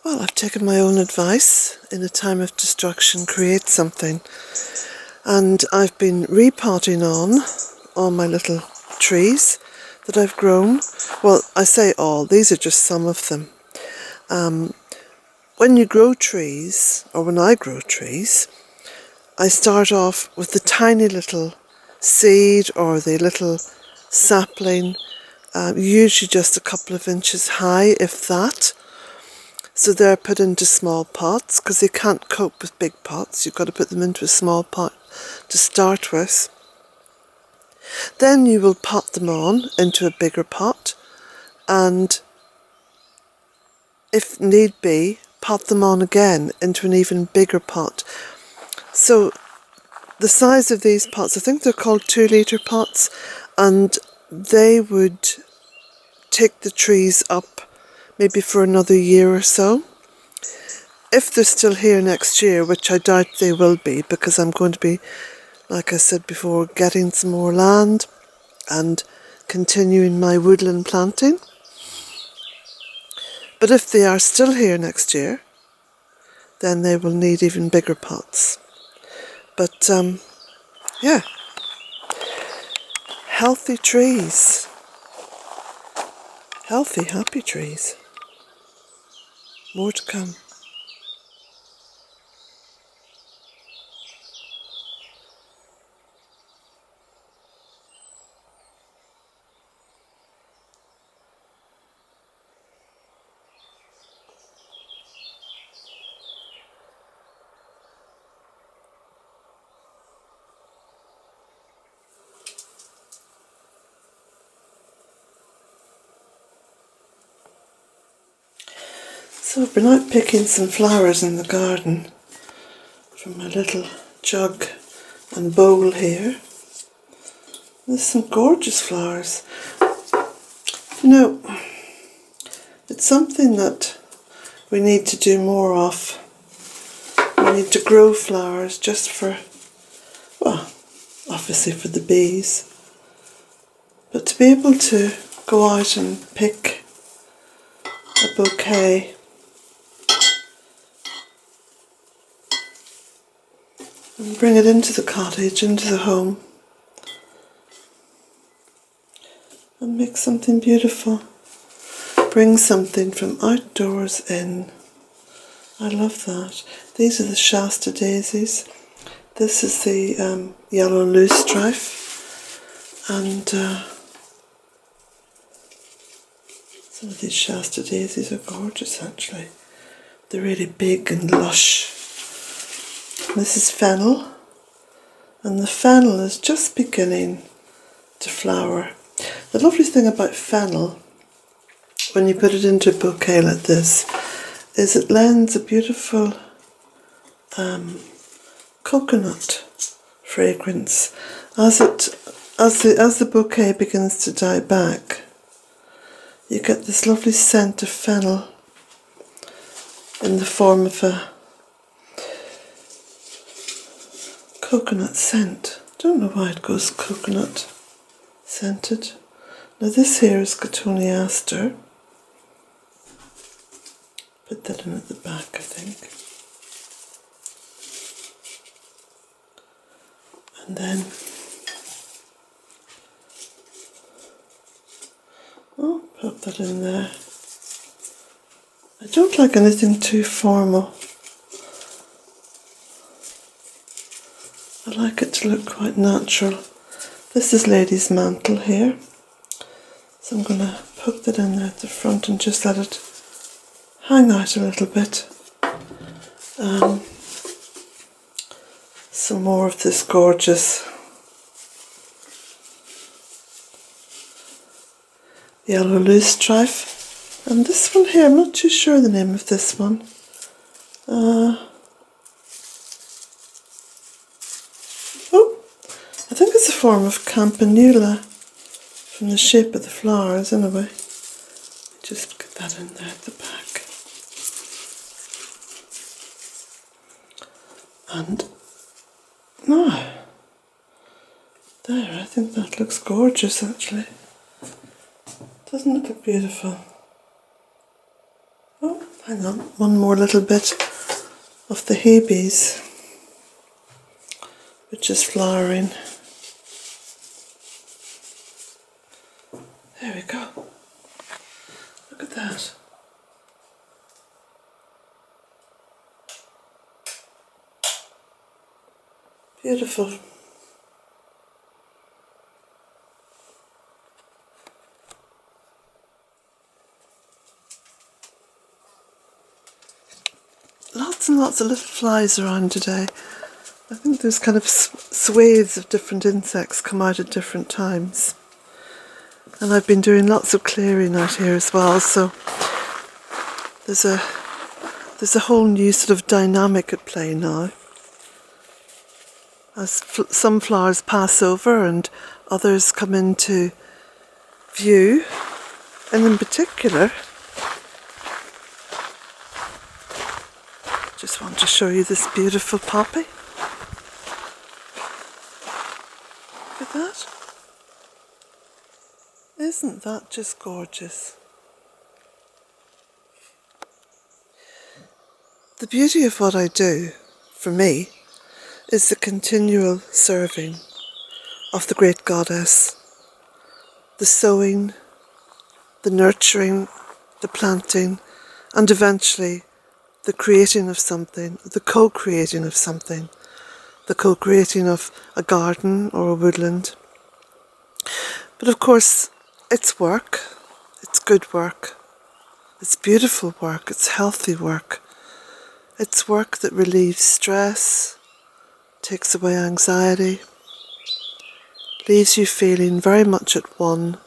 Well, I've taken my own advice. In a time of destruction, create something. And I've been repotting on all my little trees that I've grown. Well, I say all, these are just some of them. When you grow trees, or when I grow trees, I start off with the tiny little seed or the little sapling, usually just a couple of inches high, if that. So they're put into small pots because they can't cope with big pots. You've got to put them into a small pot to start with. Then you will pot them on into a bigger pot and, if need be, pot them on again into an even bigger pot. So the size of these pots, I think they're called 2-litre pots, and they would take the trees up maybe for another year or so. If they're still here next year, which I doubt they will be, because I'm going to be, like I said before, getting some more land and continuing my woodland planting. But if they are still here next year, then they will need even bigger pots. But yeah, healthy trees. Healthy, happy trees. More to come. So I've been out picking some flowers in the garden from my little jug and bowl here. There's some gorgeous flowers. You know, it's something that we need to do more of. We need to grow flowers just for, well, obviously for the bees. But to be able to go out and pick a bouquet and bring it into the cottage, into the home, and make something beautiful. Bring something from outdoors in. I love that. These are the Shasta daisies. This is the yellow loosestrife, and some of these Shasta daisies are gorgeous actually. They're really big and lush. This is fennel, and the fennel is just beginning to flower. The lovely thing about fennel, when you put it into a bouquet like this, is it lends a beautiful coconut fragrance. As the bouquet begins to die back, you get this lovely scent of fennel in the form of a coconut scent. Don't know why it goes coconut scented. Now this here is Cotoneaster. Put that in at the back, I think. And then, oh, pop that in there. I don't like anything too formal. I like it to look quite natural. This is Lady's Mantle here. So I'm going to poke that in there at the front and just let it hang out a little bit. Some more of this gorgeous yellow loosestrife. And this one here, I'm not too sure the name of this one. I think it's a form of campanula from the shape of the flowers anyway. Just get that in there at the back. And now, there, I think that looks gorgeous actually. Doesn't it look beautiful? Oh, Hang on, one more little bit of the Hebe, which is flowering. There we go. Look at that. Beautiful. Lots and lots of little flies around today. I think there's kind of swathes of different insects come out at different times. And I've been doing lots of clearing out here as well, so there's a whole new sort of dynamic at play now. As some flowers pass over and others come into view, and in particular, just want to show you this beautiful poppy. Look at that. Isn't that just gorgeous? The beauty of what I do, for me, is the continual serving of the great goddess. The sowing, the nurturing, the planting, and eventually the creating of something, the co-creating of something, the co-creating of a garden or a woodland. But of course, it's work, it's good work, it's beautiful work, it's healthy work. It's work that relieves stress, takes away anxiety, leaves you feeling very much at one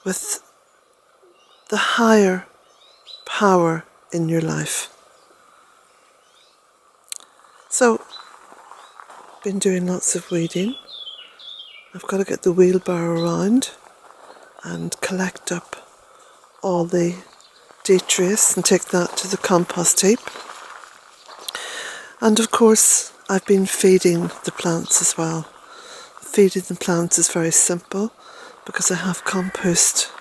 with the higher power in your life. So, been doing lots of weeding. I've got to get the wheelbarrow around and collect up all the detritus and take that to the compost heap. And of course, I've been feeding the plants as well. Feeding the plants is very simple because I have compost.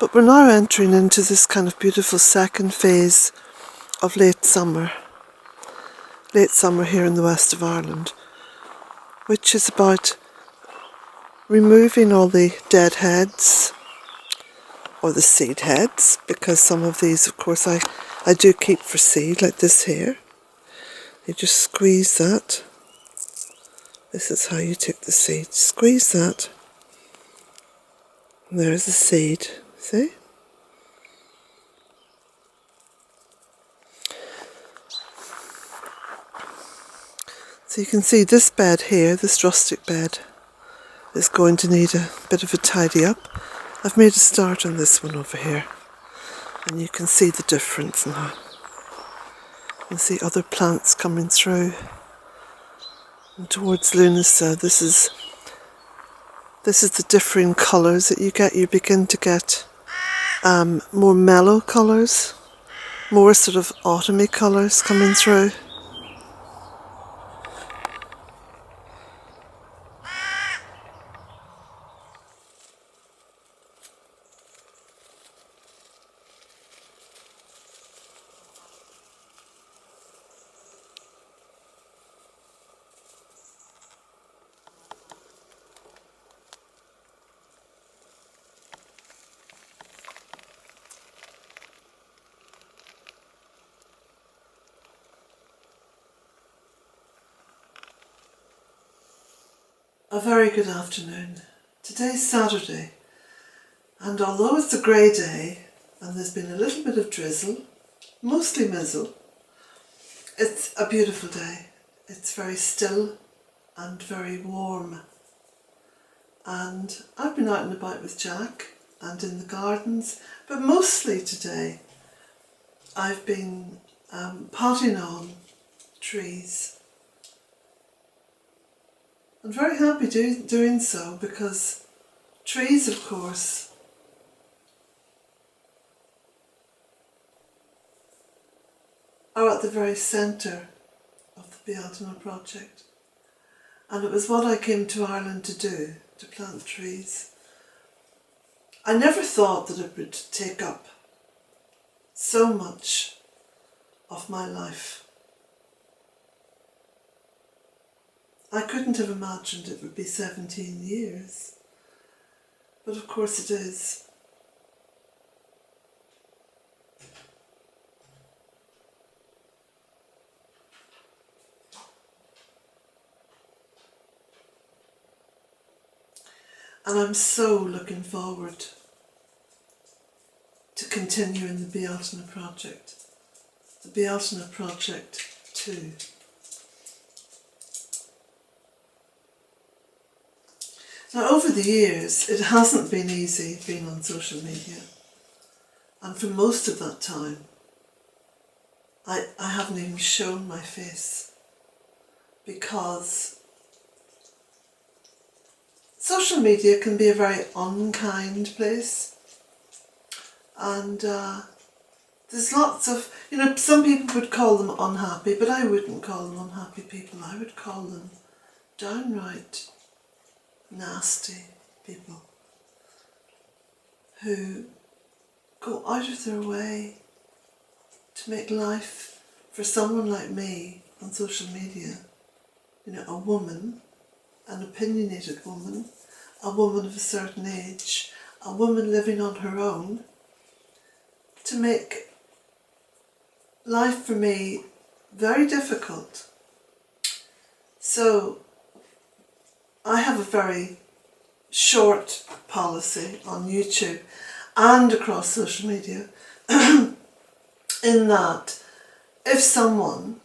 But we're now entering into this kind of beautiful second phase of late summer here in the west of Ireland, which is about removing all the dead heads, or the seed heads, because some of these, of course, I do keep for seed, like this here. You just squeeze that. This is how you take the seed. Squeeze that. And there's the seed. See? So you can see this bed here, this rustic bed, is going to need a bit of a tidy up. I've made a start on this one over here, and you can see the difference now. You can see other plants coming through. And towards Lunasa, this is the differing colours that you get. You begin to get more mellow colours, more sort of autumny colours coming through. A very good afternoon. Today's Saturday, and although it's a grey day and there's been a little bit of drizzle, mostly mizzle, it's a beautiful day. It's very still and very warm. And I've been out and about with Jack and in the gardens, but mostly today I've been potting on trees. I'm very happy doing so because trees, of course, are at the very centre of the Bealtaine project. And it was what I came to Ireland to do, to plant trees. I never thought that it would take up so much of my life. I couldn't have imagined it would be 17 years, but of course it is. And I'm so looking forward to continuing the Bealtaine project. The Bealtaine project too. Now over the years it hasn't been easy being on social media, and for most of that time I haven't even shown my face, because social media can be a very unkind place, and there's lots of, some people would call them unhappy, but I wouldn't call them unhappy people. I would call them downright nasty people who go out of their way to make life for someone like me on social media, a woman, an opinionated woman, a woman of a certain age, a woman living on her own, to make life for me very difficult. So I have a very short policy on YouTube and across social media in that if someone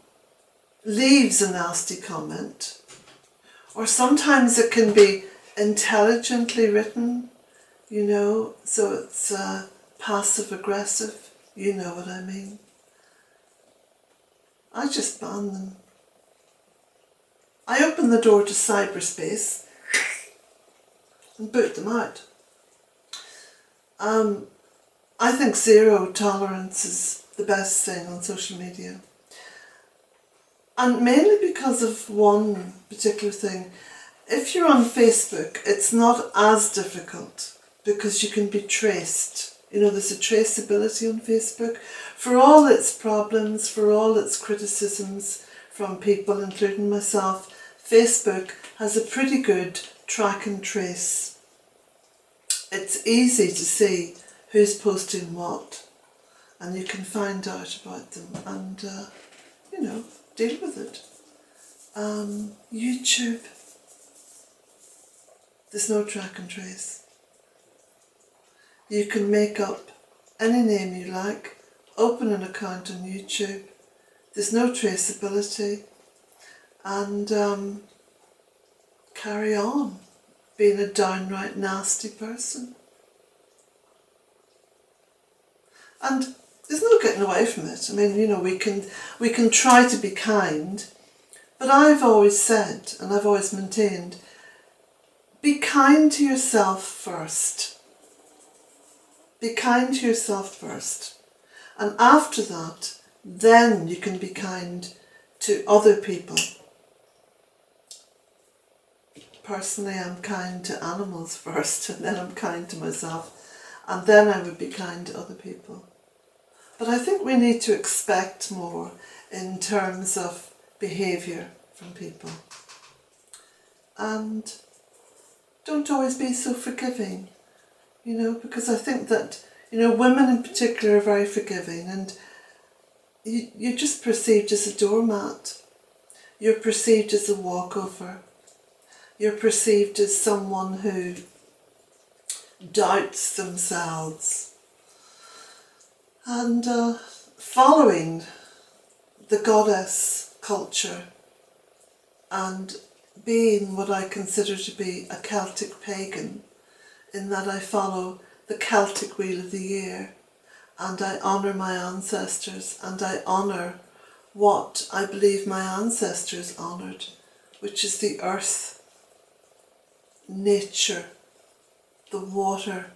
leaves a nasty comment, or sometimes it can be intelligently written, so it's passive aggressive, you know what I mean, I just ban them. I open the door to cyberspace and boot them out. I think zero tolerance is the best thing on social media. And mainly because of one particular thing. If you're on Facebook, it's not as difficult because you can be traced. There's a traceability on Facebook. For all its problems, for all its criticisms from people, including myself, Facebook has a pretty good track and trace. It's easy to see who's posting what, and you can find out about them and, deal with it. YouTube, there's no track and trace. You can make up any name you like, open an account on YouTube, there's no traceability, and carry on being a downright nasty person. And there's no getting away from it. I mean, we can try to be kind, but I've always said, and I've always maintained, be kind to yourself first. Be kind to yourself first. And after that, then you can be kind to other people. Personally, I'm kind to animals first, and then I'm kind to myself, and then I would be kind to other people. But I think we need to expect more in terms of behaviour from people. And don't always be so forgiving, because I think that, women in particular are very forgiving, and you're just perceived as a doormat. You're perceived as a walkover. You're perceived as someone who doubts themselves. And following the goddess culture and being what I consider to be a Celtic pagan, in that I follow the Celtic wheel of the year, and I honour my ancestors, and I honour what I believe my ancestors honoured, which is the earth, nature, the water,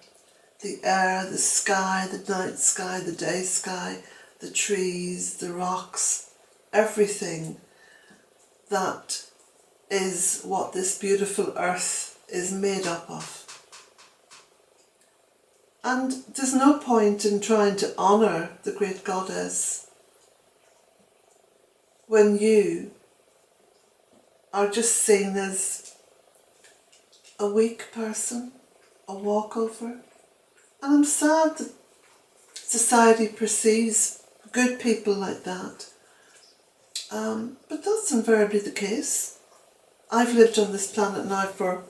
the air, the sky, the night sky, the day sky, the trees, the rocks, everything that is what this beautiful earth is made up of. And there's no point in trying to honour the great goddess when you are just seen as a weak person, a walkover. And I'm sad that society perceives good people like that. But that's invariably the case. I've lived on this planet now for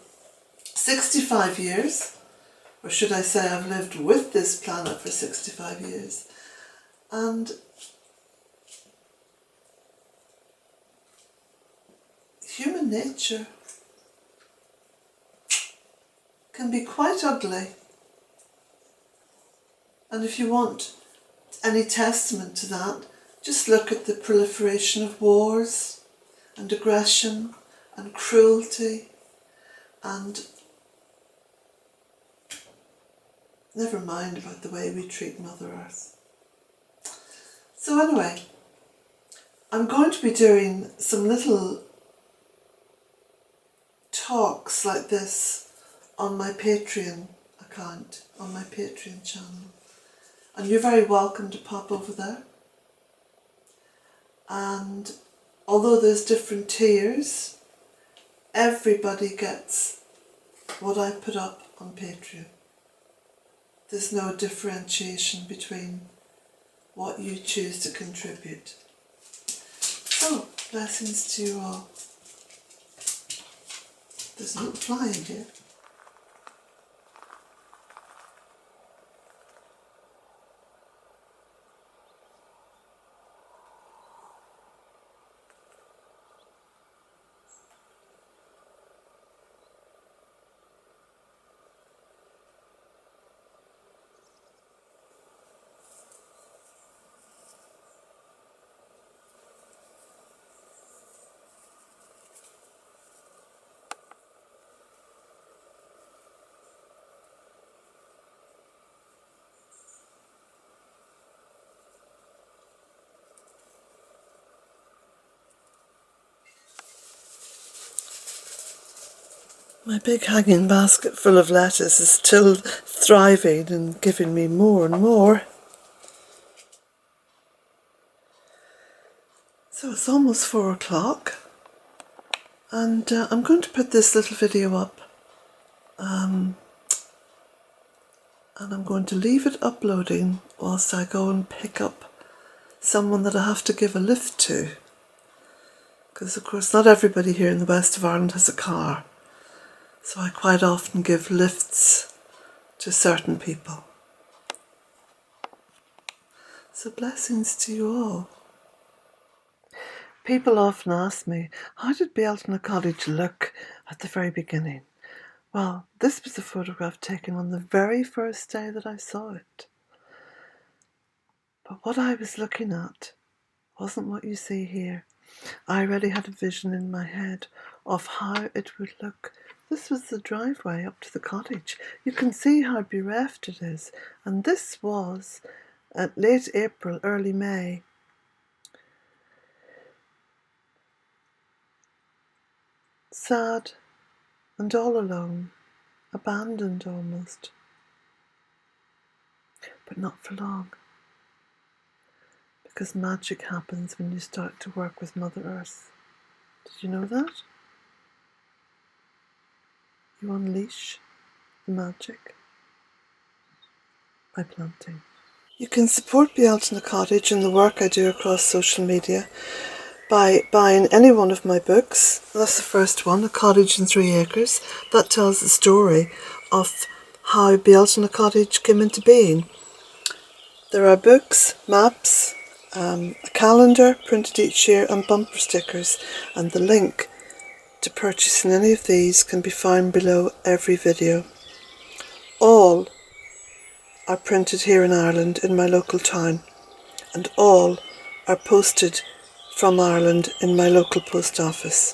65 years, or should I say I've lived with this planet for 65 years. And human nature can be quite ugly. And if you want any testament to that, just look at the proliferation of wars and aggression and cruelty and never mind about the way we treat Mother Earth. So anyway, I'm going to be doing some little talks like this on my Patreon account, on my Patreon channel. And you're very welcome to pop over there. And although there's different tiers, everybody gets what I put up on Patreon. There's no differentiation between what you choose to contribute. So, blessings to you all. There's a little fly in here. My big hanging basket full of lettuce is still thriving and giving me more and more. So it's almost 4 o'clock and I'm going to put this little video up and I'm going to leave it uploading whilst I go and pick up someone that I have to give a lift to. Because of course not everybody here in the west of Ireland has a car. So I quite often give lifts to certain people. So blessings to you all. People often ask me, how did Bealtaine Cottage look at the very beginning? Well, this was a photograph taken on the very first day that I saw it. But what I was looking at wasn't what you see here. I already had a vision in my head of how it would look. This was the driveway up to the cottage. You can see how bereft it is. And this was at late April, early May. Sad and all alone, abandoned almost. But not for long. Because magic happens when you start to work with Mother Earth. Did you know that? You unleash the magic by planting. You can support Bealtaine Cottage and the work I do across social media by buying any one of my books. That's the first one, A Cottage in 3 Acres. That tells the story of how Bealtaine Cottage came into being. There are books, maps, a calendar printed each year and bumper stickers, and the link to purchasing any of these can be found below every video. All are printed here in Ireland in my local town, and all are posted from Ireland in my local post office.